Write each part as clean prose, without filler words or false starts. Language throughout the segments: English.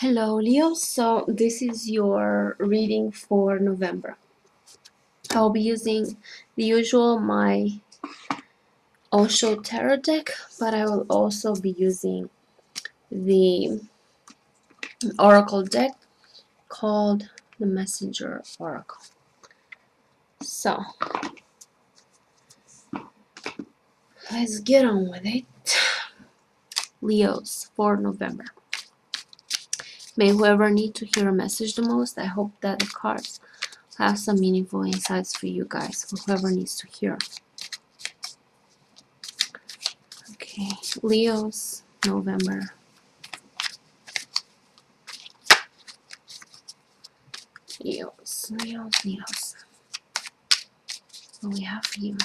Hello, Leo. So this is your reading for November. I'll be using the usual my Osho tarot deck, but I will also be using the oracle deck called the Messenger Oracle. So let's get on with it. Leos for November. May whoever need to hear a message the most, I hope that the cards have some meaningful insights for you guys, for whoever needs to hear. Okay, Leos, November. Leos. What we have here.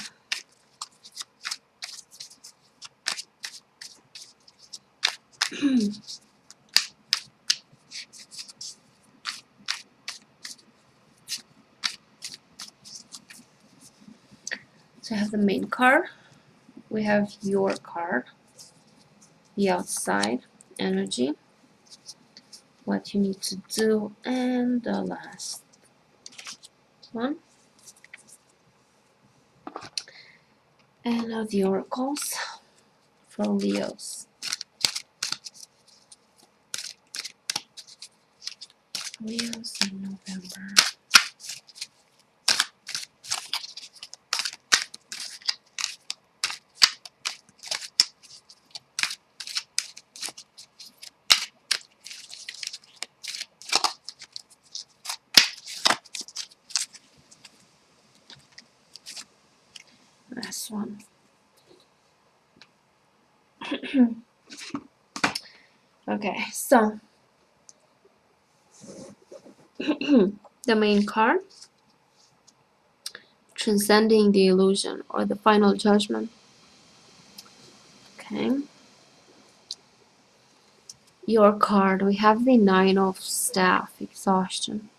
So I have the main card. We have your card, the outside energy, what you need to do, and the last one. And of the oracles for Leos. Leos in November. Last one. Okay, so the main card, transcending the illusion or the final judgment. Okay. Your card, we have the Nine of Staff, exhaustion.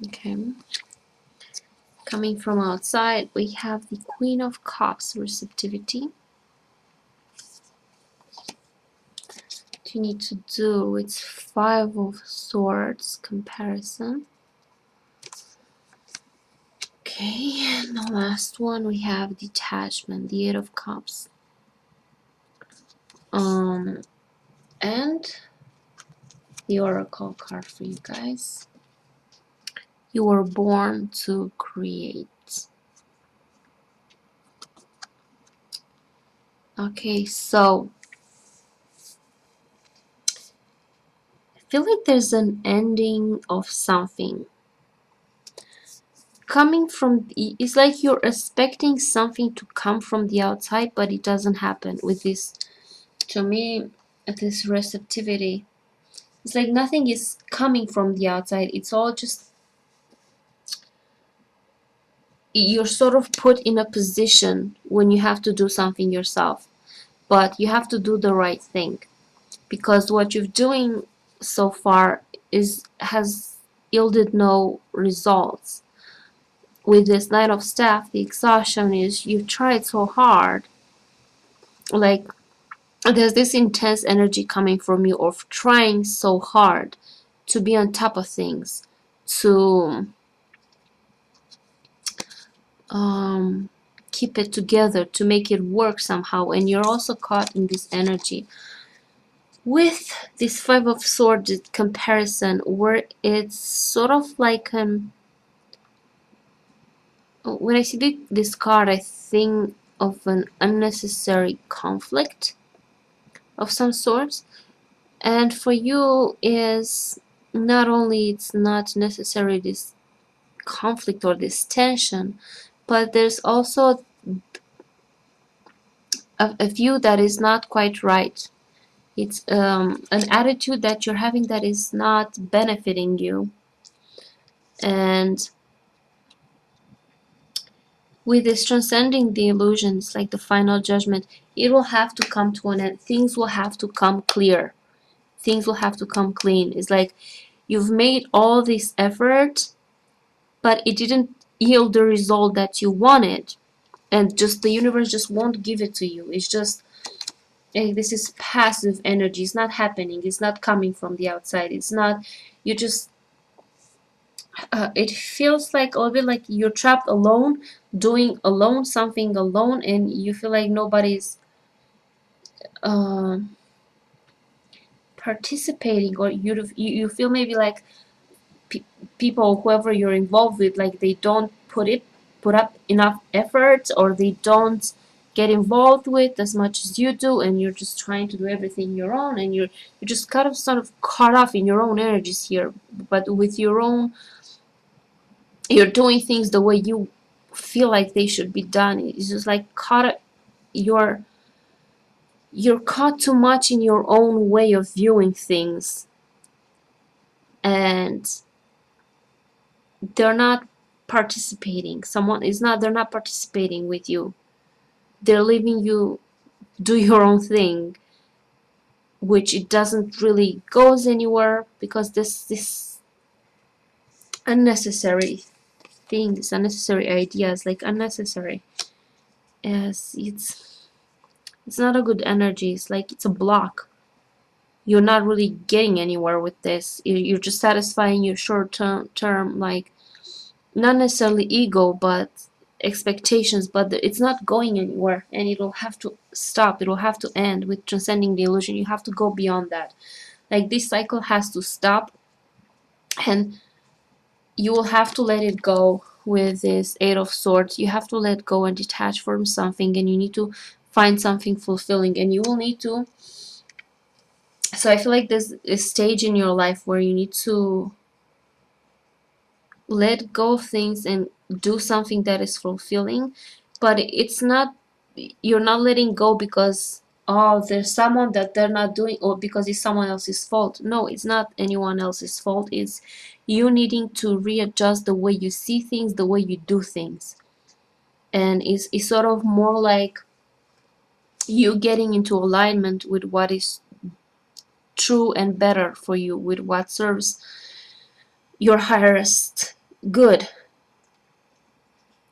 Okay. Coming from outside, we have the Queen of Cups, receptivity. What you need to do, it's Five of Swords, comparison. Okay, and the last one, we have detachment, the Eight of Cups. And the Oracle card for you guys. You were born to create. Okay, so I feel like there's an ending of something. Coming from, it's like you're expecting something to come from the outside, but it doesn't happen with this, to me, this receptivity. It's like nothing is coming from the outside. It's all just, you're sort of put in a position when you have to do something yourself, but you have to do the right thing, because what you're doing so far has yielded no results. With this Knight of Staff, the exhaustion is you've tried so hard, like there's this intense energy coming from you of trying so hard to be on top of things, to keep it together, to make it work somehow, and you're also caught in this energy with this Five of Swords comparison, where it's sort of like when I see this card, I think of an unnecessary conflict of some sorts. And for you is not only it's not necessary this conflict or this tension, but there's also a view that is not quite right. It's an attitude that you're having that is not benefiting you. And with this transcending the illusions, like the final judgment, it will have to come to an end. Things will have to come clear. Things will have to come clean. It's like you've made all this effort, but it didn't yield the result that you wanted. And just the universe just won't give it to you. It's just, this is passive energy. It's not happening. It's not coming from the outside. It's not, you just, it feels like a little bit like you're trapped alone, doing alone something alone, and you feel like nobody's um participating, or you feel maybe like pe people, whoever you're involved with, like they don't put up enough effort, or they don't get involved with as much as you do, and you're just trying to do everything your own, and you're just kind of sort of caught off in your own energies here, but with your own, you're doing things the way you feel like they should be done. It's just like you're you're caught too much in your own way of viewing things, and they're not participating. Someone is not, they're not participating with you. They're leaving you do your own thing, which it doesn't really goes anywhere, because this unnecessary things, unnecessary ideas, like unnecessary, as it's not a good energy. It's like it's a block. You're not really getting anywhere with this. You're just satisfying your short term, like not necessarily ego, but expectations, but it's not going anywhere, and it'll have to stop. It'll have to end with transcending the illusion. You have to go beyond that. Like this cycle has to stop, and you will have to let it go with this Eight of Swords. You have to let go and detach from something, and you need to find something fulfilling, and you will need to. So I feel like there's a stage in your life where you need to let go of things and do something that is fulfilling, but it's not, you're not letting go because, oh, there's someone that they're not doing, or because it's someone else's fault. No, it's not anyone else's fault. It's you needing to readjust the way you see things, the way you do things. And it's sort of more like you getting into alignment with what is true and better for you, with what serves your highest good.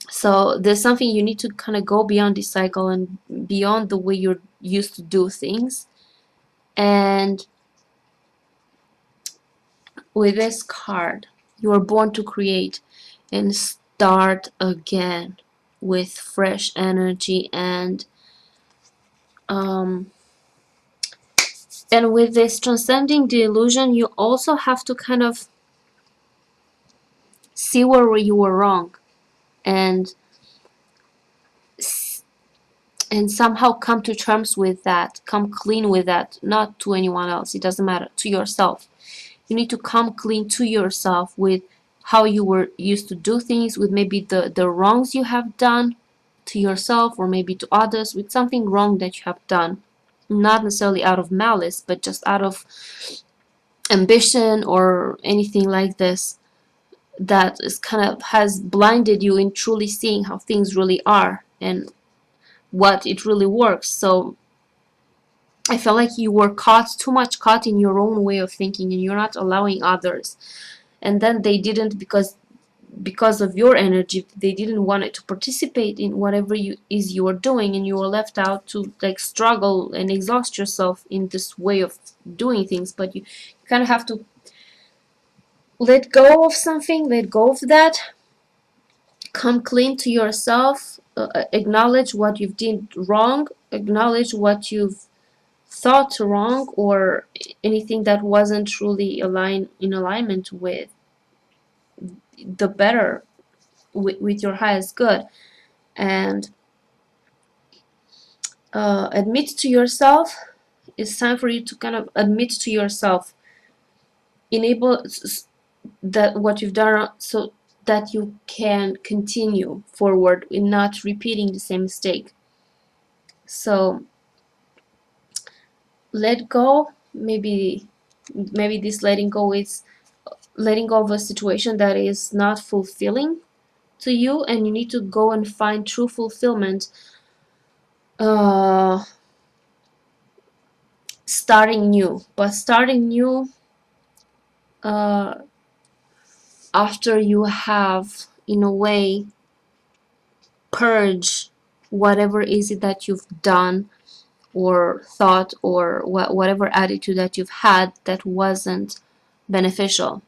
So there's something you need to kind of go beyond this cycle and beyond the way you're used to do things. And with this card, you are born to create and start again with fresh energy, um, and with this transcending the illusion, you also have to kind of see where you were wrong, and and somehow come to terms with that, come clean with that, not to anyone else, it doesn't matter, to yourself. You need to come clean to yourself with how you were used to do things, with maybe the wrongs you have done to yourself or maybe to others, with something wrong that you have done, not necessarily out of malice, but just out of ambition or anything like this, that is kind of has blinded you in truly seeing how things really are and what it really works. So I felt like you were too much caught in your own way of thinking, and you're not allowing others. And then they didn't, because of your energy, they didn't want it to participate in whatever you were doing, and you were left out to like struggle and exhaust yourself in this way of doing things. But you kind of have to let go of something, let go of that, come clean to yourself, acknowledge what you've did wrong, acknowledge what you've thought wrong, or anything that wasn't truly in alignment with the better, with your highest good. And admit to yourself, it's time for you to kind of admit to yourself, enable that what you've done, so that you can continue forward in not repeating the same mistake. So let go. Maybe this letting go is letting go of a situation that is not fulfilling to you, and you need to go and find true fulfillment, uh, starting new. But starting new, uh, after you have, in a way, purge whatever is it that you've done, or thought or whatever attitude that you've had that wasn't beneficial.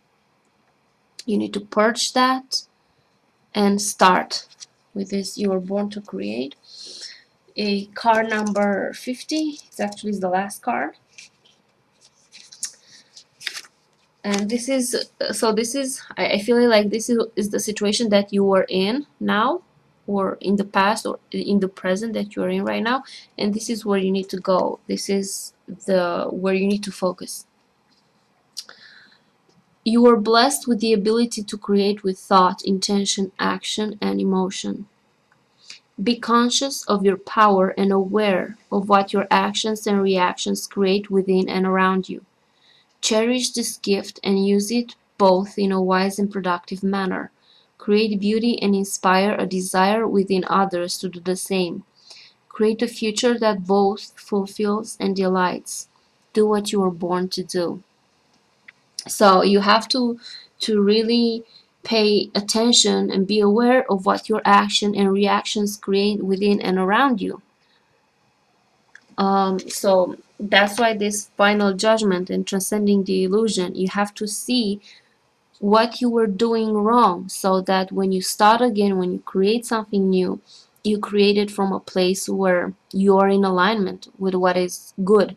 You need to purge that and start with this. You were born to create. A card number 50, it's actually the last card. And this is, so this is, I feel like this is the situation that you are in now, or in the past, or in the present that you're in right now, and this is where you need to go. This is the where you need to focus. You are blessed with the ability to create with thought, intention, action, and emotion. Be conscious of your power and aware of what your actions and reactions create within and around you. Cherish this gift and use it both in a wise and productive manner. Create beauty and inspire a desire within others to do the same. Create a future that both fulfills and delights. Do what you were born to do. So you have to really pay attention and be aware of what your action and reactions create within and around you. So that's why this final judgment and transcending the illusion, you have to see what you were doing wrong, so that when you start again, when you create something new, you create it from a place where you are in alignment with what is good.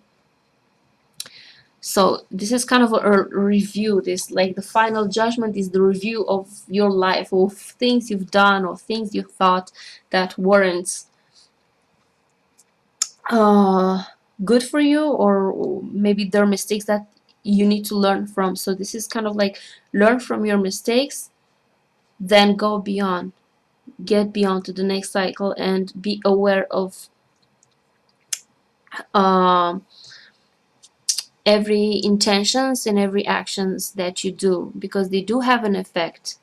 So this is kind of a review. This, like, the final judgment is the review of your life, of things you've done or things you thought that weren't uh, good for you, or maybe there are mistakes that you need to learn from. So this is kind of like, learn from your mistakes, then go beyond, get beyond to the next cycle, and be aware of um, every intentions and every actions that you do, because they do have an effect.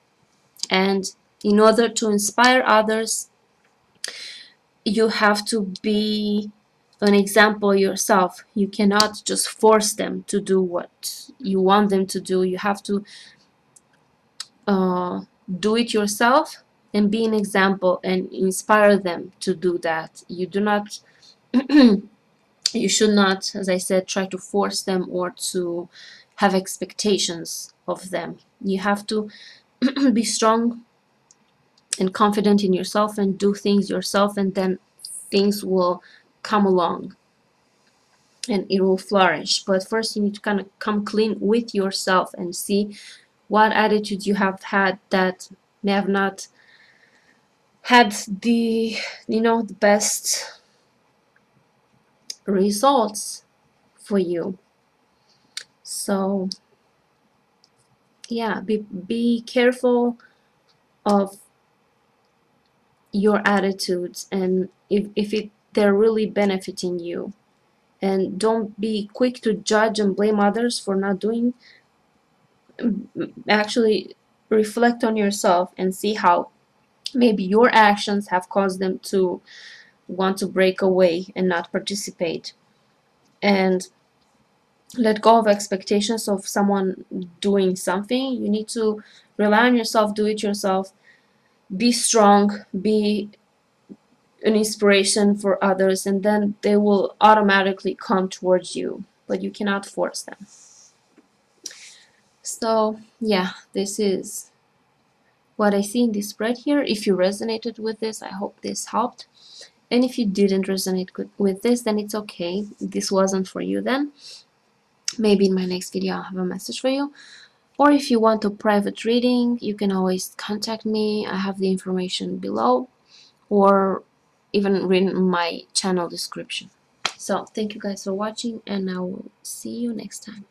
And in order to inspire others, you have to be an example yourself. You cannot just force them to do what you want them to do. You have to do it yourself and be an example and inspire them to do that. You do not you should not, as I said, try to force them or to have expectations of them. You have to be strong and confident in yourself and do things yourself, and then things will come along and it will flourish. But first you need to kind of come clean with yourself and see what attitudes you have had that may have not had the, the best results for you. So yeah, be careful of your attitudes, and if they're really benefiting you, and don't be quick to judge and blame others for not doing. Actually reflect on yourself and see how maybe your actions have caused them to want to break away and not participate, and let go of expectations of someone doing something. You need to rely on yourself, do it yourself, be strong, be an inspiration for others, and then they will automatically come towards you, but you cannot force them. So yeah, this is what I see in this spread here. If you resonated with this, I hope this helped. And if you didn't resonate with this, then it's okay. This wasn't for you then. Maybe in my next video I'll have a message for you. Or if you want a private reading, you can always contact me. I have the information below, or even read my channel description. So thank you guys for watching, and I will see you next time.